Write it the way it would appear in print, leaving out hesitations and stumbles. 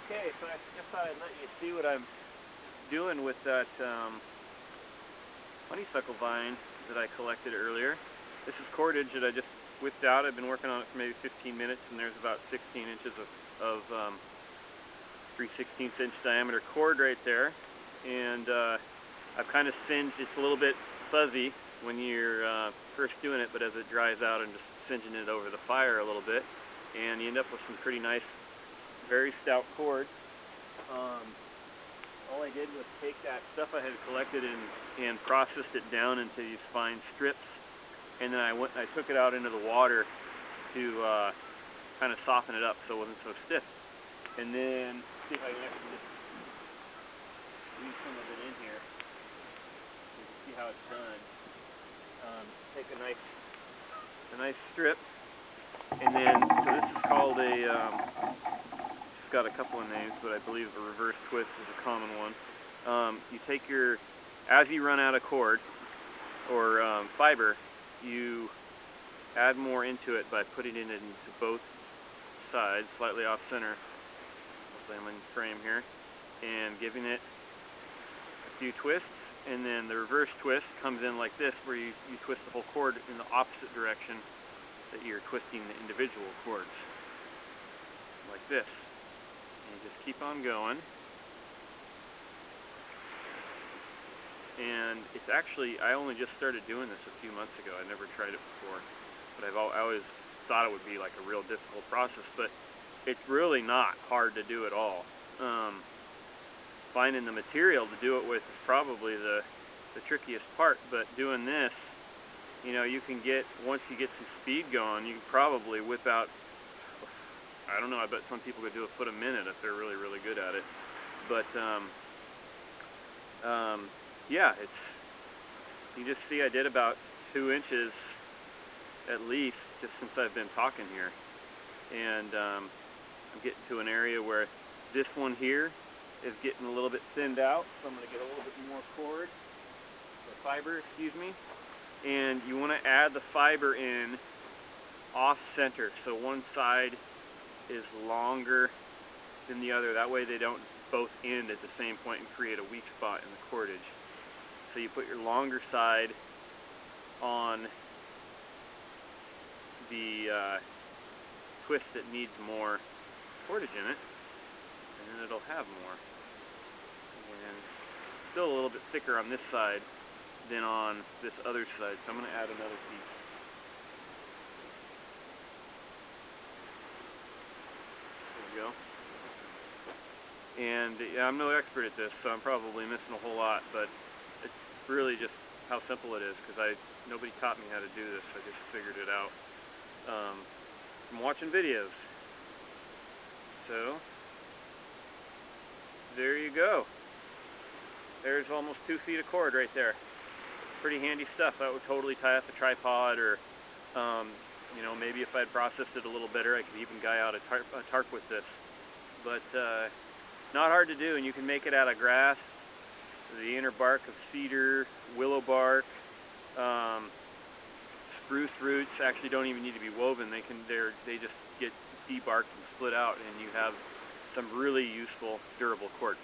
Okay, so I just thought I'd let you see what I'm doing with that honeysuckle vine that I collected earlier. This is cordage that I just whipped out. I've been working on it for maybe 15 minutes, and there's about 16 inches of 3/16 inch diameter cord right there. And I've kind of singed. It's a little bit fuzzy when you're first doing it, but as it dries out, I'm just singeing it over the fire a little bit, and you end up with some pretty nice, very stout cord. All I did was take that stuff I had collected and processed it down into these fine strips, and then I took it out into the water to kind of soften it up so it wasn't so stiff. And then see if I can actually just use some of it in here. You can see how it's done. Take a nice strip, and then so this is called a it's got a couple of names, but I believe a reverse twist is a common one. You take as you run out of cord or fiber, you add more into it by putting it into both sides, slightly off center. Hopefully I'm in frame here, and giving it a few twists, and then the reverse twist comes in like this, where you twist the whole cord in the opposite direction that you're twisting the individual cords, like this. And you just keep on going. And it's actually, I only just started doing this a few months ago. I never tried it before, but I always thought it would be like a real difficult process, but it's really not hard to do at all. Finding the material to do it with is probably the trickiest part, but doing this, you know, you can get, once you get some speed going, you can probably whip out, I don't know, I bet some people could do a foot a minute if they're really, really good at it. But yeah, you just see I did about 2 inches at least just since I've been talking here. And I'm getting to an area where this one here is getting a little bit thinned out, so I'm going to get a little bit more cord, or fiber, excuse me. And you want to add the fiber in off center, so one side is longer than the other. That way they don't both end at the same point and create a weak spot in the cordage. So you put your longer side on the twist that needs more cordage in it, and then it'll have more. And still a little bit thicker on this side than on this other side, so I'm going to add another piece. There we go. And yeah, I'm no expert at this, so I'm probably missing a whole lot, but it's really just how simple it is, because nobody taught me how to do this. I just figured it out from watching videos. So there you go. There's almost 2 feet of cord right there. Pretty handy stuff. That would totally tie up a tripod, or you know, maybe if I'd processed it a little better, I could even guy out a tarp with this. But not hard to do, and you can make it out of grass, the inner bark of cedar, willow bark, spruce roots. Actually, don't even need to be woven. They just get debarked and split out, and you have some really useful, durable cord.